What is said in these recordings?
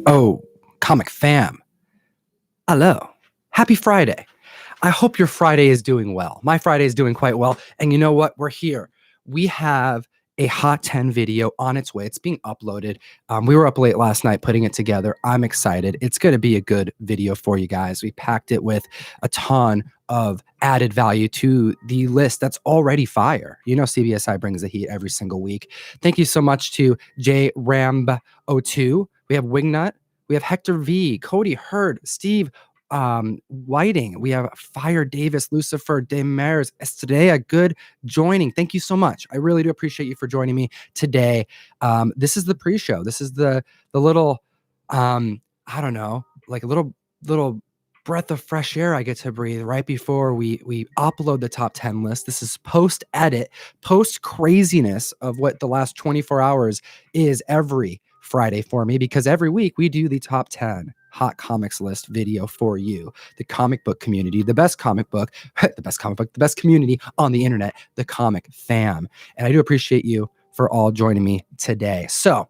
Oh, comic fam. Hello. Happy Friday. I hope your Friday is doing well. My Friday is doing quite well. And you know what? We're here. We have a Hot 10 video on its way. It's being uploaded. We were up late last night putting it together. I'm excited. It's going to be a good video for you guys. We packed it with a ton of added value to the list that's already fire. You know, CBSI brings the heat every single week. Thank you so much to J Ramb02. We have Wingnut. We have Hector V, Cody Hurd, Steve Whiting. We have Fire Davis, Lucifer, Demers, Estrella. Good joining. Thank you so much. I really do appreciate you for joining me today. This is the pre-show. This is the little I don't know, like a little breath of fresh air I get to breathe right before we upload the top 10 list. This is post edit, post craziness of what the last 24 hours is every Friday for me, because every week we do the top 10 hot comics list video for you, the comic book community, the best comic book, the best community on the internet, the comic fam. And I do appreciate you for all joining me today. So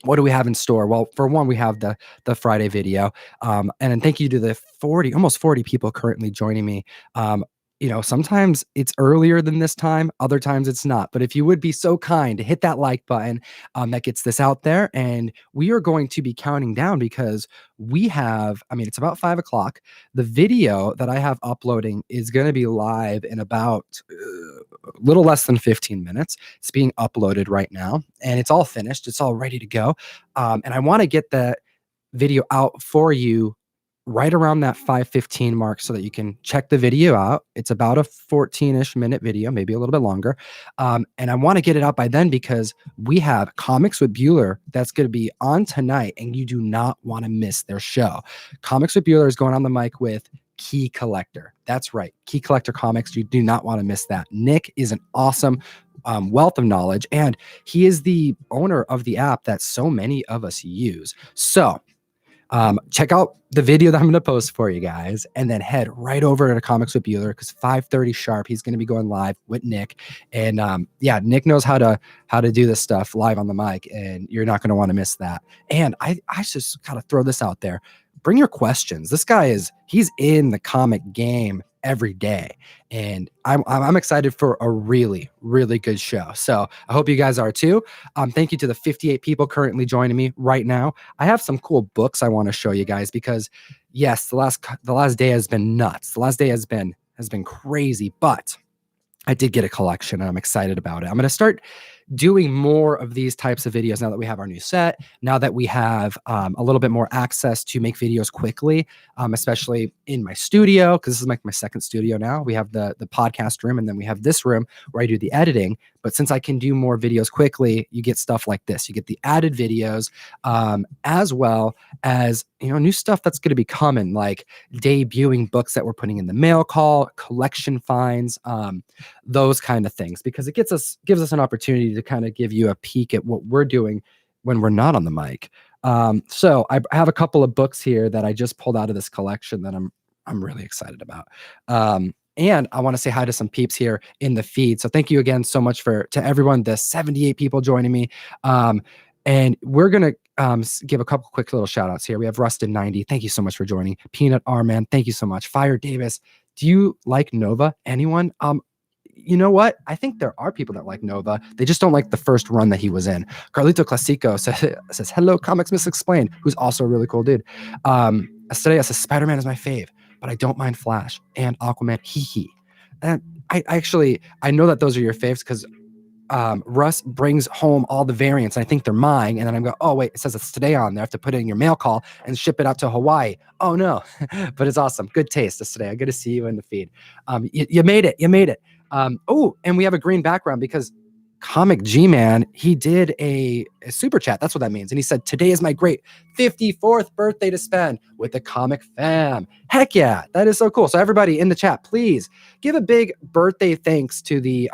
what do we have in store? Well, for one, we have the Friday video. And then thank you to the almost 40 people currently joining me. You know, sometimes it's earlier than this time, other times it's not. But if you would be so kind to hit that like button, that gets this out there. And we are going to be counting down because we have, it's about 5 o'clock. The video that I have uploading is going to be live in about a little less than 15 minutes. It's being uploaded right now and it's all finished. It's all ready to go. And I want to get the video out for you right around that 5:15 mark so that you can check the video out. It's about a 14-ish minute video, maybe a little bit longer. And I want to get it out by then because we have Comics with Bueller that's going to be on tonight and you do not want to miss their show. Comics with Bueller is going on the mic with Key Collector. That's right. Key Collector Comics. You do not want to miss that. Nick is an awesome wealth of knowledge and he is the owner of the app that so many of us use. So check out the video that I'm going to post for you guys and then head right over to Comics with Bueller because 5:30 sharp, he's going to be going live with Nick. And yeah, Nick knows how to do this stuff live on the mic and you're not going to want to miss that. And I just kind of throw this out there. Bring your questions. This guy he's in the comic game every day. And I'm excited for a really, really good show. So I hope you guys are too. Thank you to the 58 people currently joining me right now. I have some cool books I want to show you guys because yes, the last day has been nuts. The last day has been crazy, but I did get a collection and I'm excited about it. I'm going to start doing more of these types of videos now that we have our new set, now that we have a little bit more access to make videos quickly, especially in my studio, because this is like my second studio now. We have the podcast room and then we have this room where I do the editing. But since I can do more videos quickly, you get stuff like this. You get the added videos as well as, you know, new stuff that's going to be coming, like debuting books that we're putting in the mail call, collection finds, those kind of things, because it gives us an opportunity to kind of give you a peek at what we're doing when we're not on the mic. So I have a couple of books here that I just pulled out of this collection that I'm really excited about. And I want to say hi to some peeps here in the feed. So thank you again so much to everyone, the 78 people joining me. And we're going to give a couple quick little shout outs here. We have Rustin90. Thank you so much for joining. Peanut R-Man. Thank you so much. Fire Davis. Do you like Nova? Anyone? You know what? I think there are people that like Nova. They just don't like the first run that he was in. Carlito Clasico says, hello, Comics Misexplained, who's also a really cool dude. Estrella says, Spider-Man is my fave, but I don't mind Flash and Aquaman. Hee. And I know that those are your faves because Russ brings home all the variants. And I think they're mine. And then I'm going, oh, wait, it says it's today on there. I have to put it in your mail call and ship it out to Hawaii. Oh, no. But it's awesome. Good taste today. Good to see you in the feed. You made it. You made it. Oh, and we have a green background because Comic G-Man, he did a super chat. That's what that means. And he said, today is my great 54th birthday to spend with the comic fam. Heck yeah, that is so cool. So everybody in the chat, please give a big birthday thanks to the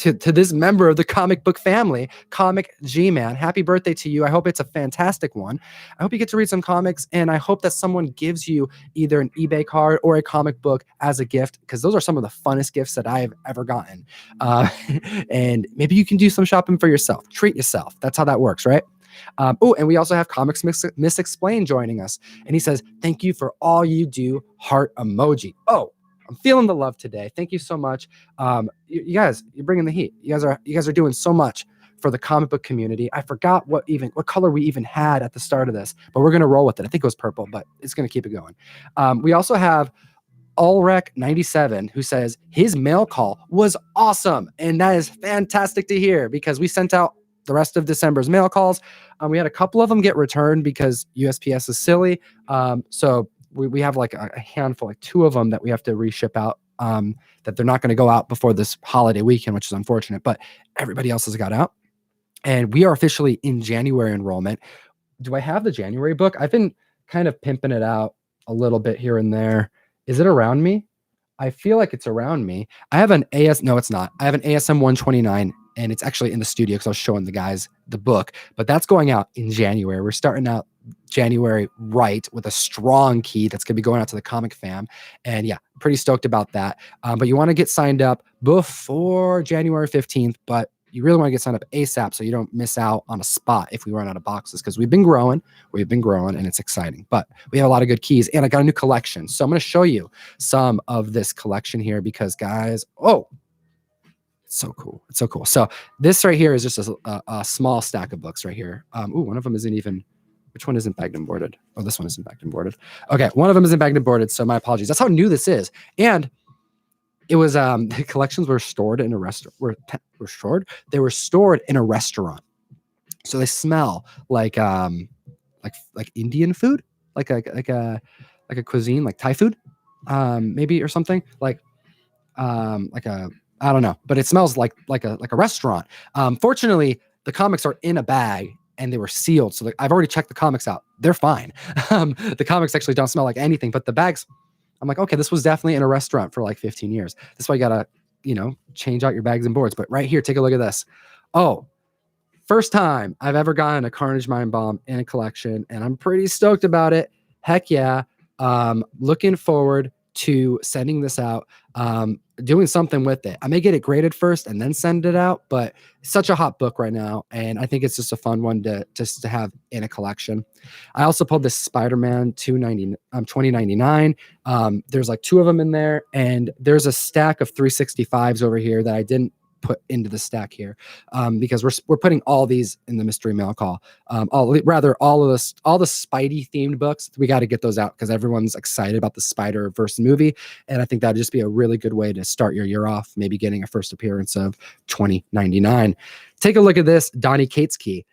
to this member of the comic book family, Comic G-Man. Happy birthday to you. I hope it's a fantastic one. I hope you get to read some comics, and I hope that someone gives you either an eBay card or a comic book as a gift, because those are some of the funnest gifts that I've ever gotten. And maybe you can do some shopping for yourself. Treat yourself. That's how that works, right? Oh, and we also have Comics Misexplained joining us. And he says, thank you for all you do, heart emoji. Oh, I'm feeling the love today. Thank you so much. You guys, you're bringing the heat. You guys are doing so much for the comic book community. I forgot what color we even had at the start of this, but we're going to roll with it. I think it was purple, but it's going to keep it going. We also have Allrec97, who says his mail call was awesome. And that is fantastic to hear because we sent out the rest of December's mail calls. We had a couple of them get returned because USPS is silly. So we have like a handful, like 2 of them that we have to reship out, that they're not going to go out before this holiday weekend, which is unfortunate, but everybody else has got out. And we are officially in January enrollment. Do I have the January book? I've been kind of pimping it out a little bit here and there. Is it around me? I feel like it's around me. I have an no, it's not. I have an ASM 129, and it's actually in the studio because I was showing the guys the book, but that's going out in January. We're starting out January right with a strong key that's going to be going out to the comic fam. And yeah, pretty stoked about that. But you want to get signed up before January 15th, but you really want to get signed up ASAP so you don't miss out on a spot if we run out of boxes, because we've been growing and it's exciting, but we have a lot of good keys, and I got a new collection. So I'm going to show you some of this collection here because guys, oh, it's so cool. It's so cool. So this right here is just a small stack of books right here. Ooh, one of them isn't even, which one isn't bagged and boarded? Oh, this one isn't bagged and boarded. Okay. One of them isn't bagged and boarded. So my apologies. That's how new this is. And it was, the collections were stored in a restaurant, they were stored in a restaurant. So they smell like Indian food, like a cuisine, like Thai food, maybe, or something like I don't know, but it smells like a restaurant. Fortunately, the comics are in a bag and they were sealed. So I've already checked the comics out. They're fine. The comics actually don't smell like anything, but the bags, I'm like, okay, this was definitely in a restaurant for like 15 years. That's why you gotta, change out your bags and boards. But right here, take a look at this. Oh, first time I've ever gotten a Carnage Mind Bomb in a collection, and I'm pretty stoked about it. Heck yeah. Looking forward to sending this out, doing something with it. I may get it graded first and then send it out, but it's such a hot book right now, and I think it's just a fun one to have in a collection. I also pulled this Spider-Man 2099. There's like 2 of them in there, and there's a stack of 365s over here that I didn't put into the stack here, because we're putting all these in the mystery mail call. All the Spidey themed books, we got to get those out because everyone's excited about the Spider-Verse movie, and I think that'd just be a really good way to start your year off, maybe getting a first appearance of 2099. Take a look at this Donny Cates key.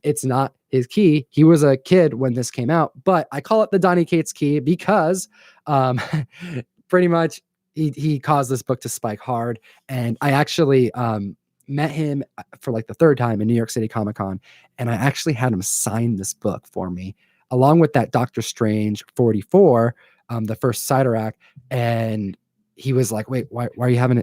It's not his key. He was a kid when this came out, but I call it the Donny Cates key because pretty much he caused this book to spike hard. And I actually met him for like the 3rd time in New York City Comic Con, and I actually had him sign this book for me, along with that Doctor Strange 44, the first Cyterac. And he was like, "Wait, why are you having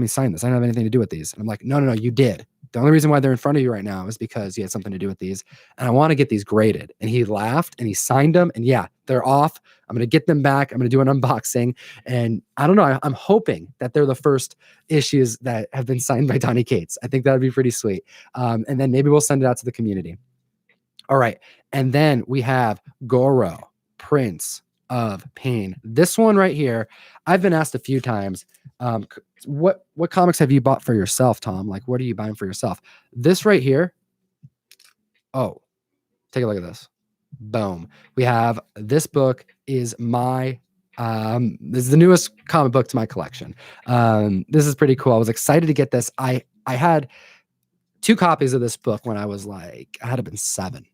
me sign this? I don't have anything to do with these." And I'm like, no, you did. The only reason why they're in front of you right now is because you had something to do with these, and I want to get these graded. And he laughed and he signed them, and yeah, they're off. I'm going to get them back. I'm going to do an unboxing, and I don't know. I'm hoping that they're the first issues that have been signed by Donny Cates. I think that would be pretty sweet. And then maybe we'll send it out to the community. All right. And then we have Goro, Prince of Pain. This one right here, I've been asked a few times, what comics have you bought for yourself, Tom? Like, what are you buying for yourself? This right here. Oh, take a look at this. Boom. We have this book is my this is the newest comic book to my collection. This is pretty cool. I was excited to get this. I had 2 copies of this book when I was like, I had to been 7.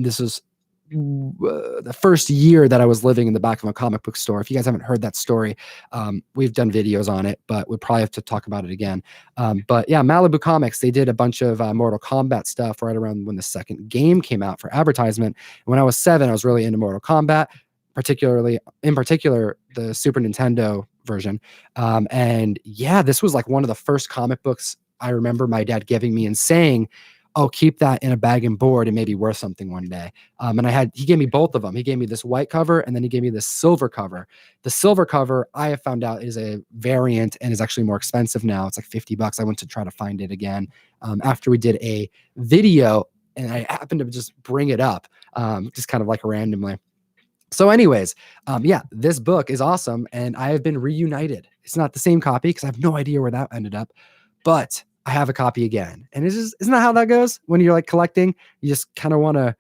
This was the first year that I was living in the back of a comic book store. If you guys haven't heard that story, we've done videos on it, but we'll probably have to talk about it again. But yeah, Malibu Comics, they did a bunch of Mortal Kombat stuff right around when the 2nd game came out for advertisement. And when I was 7, I was really into Mortal Kombat, in particular, the Super Nintendo version. And yeah, this was like one of the first comic books I remember my dad giving me and saying, "Oh, keep that in a bag and board and maybe worth something one day." And he gave me both of them. He gave me this white cover, and then he gave me this silver cover. The silver cover, I have found out, is a variant and is actually more expensive now. It's like $50. I went to try to find it again after we did a video and I happened to just bring it up, just kind of like randomly. So anyways, yeah, this book is awesome, and I have been reunited. It's not the same copy because I have no idea where that ended up, but I have a copy again. And it's just, isn't that how that goes when you're like collecting? You just kind of want to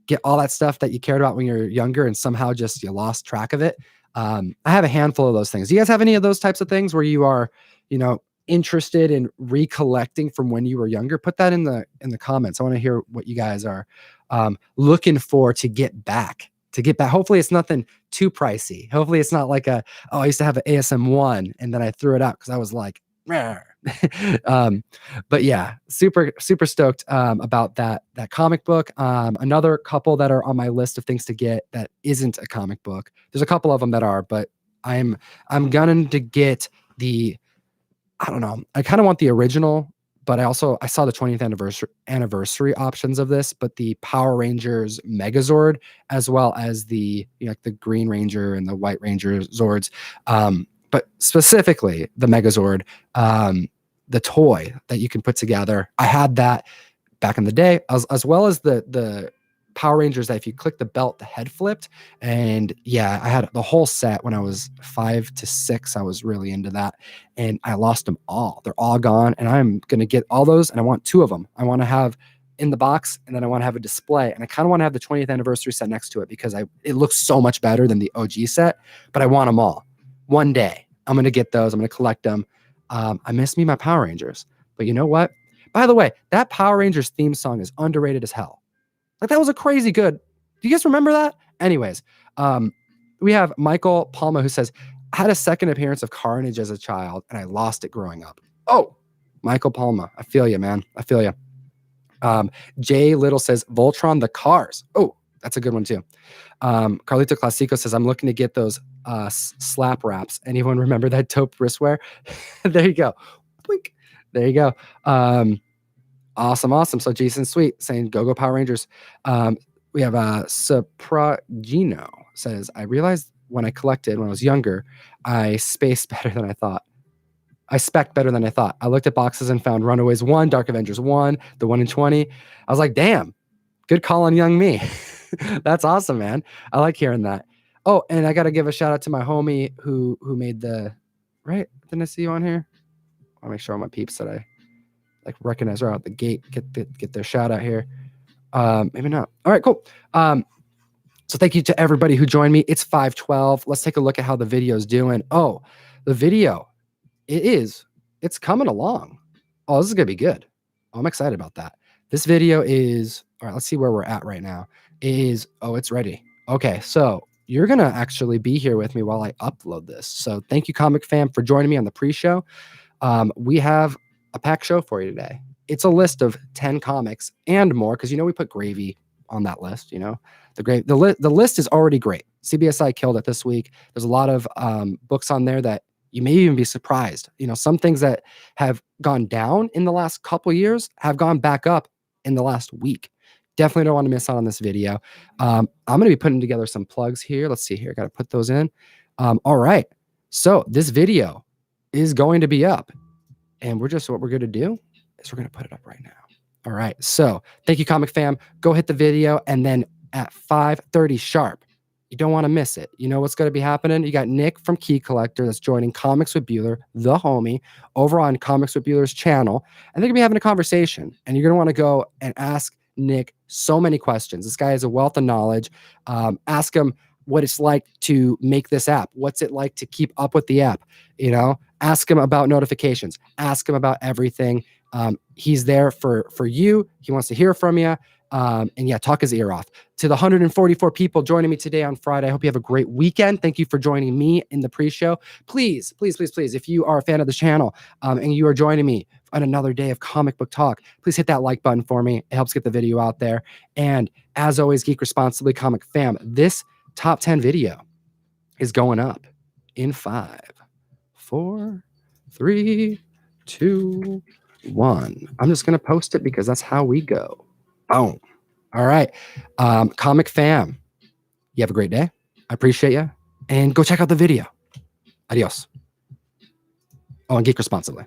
get all that stuff that you cared about when you're younger, and somehow just you lost track of it. I have a handful of those things. Do you guys have any of those types of things where you are, interested in recollecting from when you were younger? Put that in the comments. I want to hear what you guys are looking for to get back. Hopefully it's nothing too pricey. Hopefully it's not like I used to have an ASM1 and then I threw it out because I was like, but yeah, super, super stoked about that comic book. Another couple that are on my list of things to get that isn't a comic book. There's a couple of them that are, but I'm gunning to get I don't know. I kind of want the original, but I saw the 20th anniversary options of this, but the Power Rangers Megazord, as well as the like the Green Ranger and the White Ranger Zords, but specifically the Megazord, the toy that you can put together. I had that back in the day, as well as the Power Rangers that if you click the belt, the head flipped. And yeah, I had the whole set when I was 5 to 6. I was really into that, and I lost them all. They're all gone, and I'm going to get all those, and I want 2 of them. I want to have in the box, and then I want to have a display, and I kind of want to have the 20th anniversary set next to it because it looks so much better than the OG set, but I want them all. One day, I'm going to get those. I'm going to collect them. I miss my Power Rangers, but you know what? By the way, that Power Rangers theme song is underrated as hell. Like, that was a crazy good. Do you guys remember that? Anyways, we have Michael Palma who says, I had a second appearance of Carnage as a child and I lost it growing up. Oh, Michael Palma. I feel you, man. I feel you. Jay Little says, Voltron the Cars. Oh, that's a good one too. Carlito Clasico says, I'm looking to get those slap wraps. Anyone remember that dope wristwear? There you go. Blink. There you go. Awesome. So Jason Sweet saying, go Power Rangers. We have Sopragino says, I realized when I collected when I was younger, I spaced better than I thought. I spec'd better than I thought. I looked at boxes and found Runaways 1, Dark Avengers 1, the 1 in 20. I was like, damn, good call on young me. That's awesome, man. I like hearing that. Oh, and I got to give a shout out to my homie who made right? Didn't I see you on here? I'll make sure all my peeps that I like recognize her out the gate, get their shout out here. Maybe not. All right, cool. So thank you to everybody who joined me. It's 5:12. Let's take a look at how the video is doing. Oh, the video, it's coming along. Oh, this is gonna be good. I'm excited about that. This video is, all right, let's see where we're at right now. It's ready. Okay, so you're gonna actually be here with me while I upload this. So thank you, Comic Fam, for joining me on the pre-show. We have a packed show for you today. It's a list of 10 comics and more, because we put gravy on that list. The list is already great. CBSI killed it this week. There's a lot of books on there that you may even be surprised. Some things that have gone down in the last couple years have gone back up in the last week. Definitely don't want to miss out on this video. I'm going to be putting together some plugs here. Let's see here. Got to put those in. All right. So this video is going to be up. And what we're going to do is we're going to put it up right now. All right. So thank you, Comic Fam. Go hit the video. And then at 5:30 sharp, you don't want to miss it. You know what's going to be happening? You got Nick from Key Collector that's joining Comics with Bueller, the homie, over on Comics with Bueller's channel. And they're going to be having a conversation. And you're going to want to go and ask Nick so many questions. This guy has a wealth of knowledge. Ask him what it's like to make this app. What's it like to keep up with the app? Ask him about notifications. Ask him about everything. He's there for you. He wants to hear from you. And yeah, talk his ear off. To the 144 people joining me today on Friday, I hope you have a great weekend. Thank you for joining me in the pre-show. Please, if you are a fan of the channel and you are joining me on another day of comic book talk, please hit that like button for me. It helps get the video out there. And as always, geek responsibly, Comic Fam. This top 10 video is going up in 5, 4, 3, 2, 1. I'm just going to post it because that's how we go. Boom. All right. Comic Fam, you have a great day. I appreciate you. And go check out the video. Adios. Oh, and geek responsibly.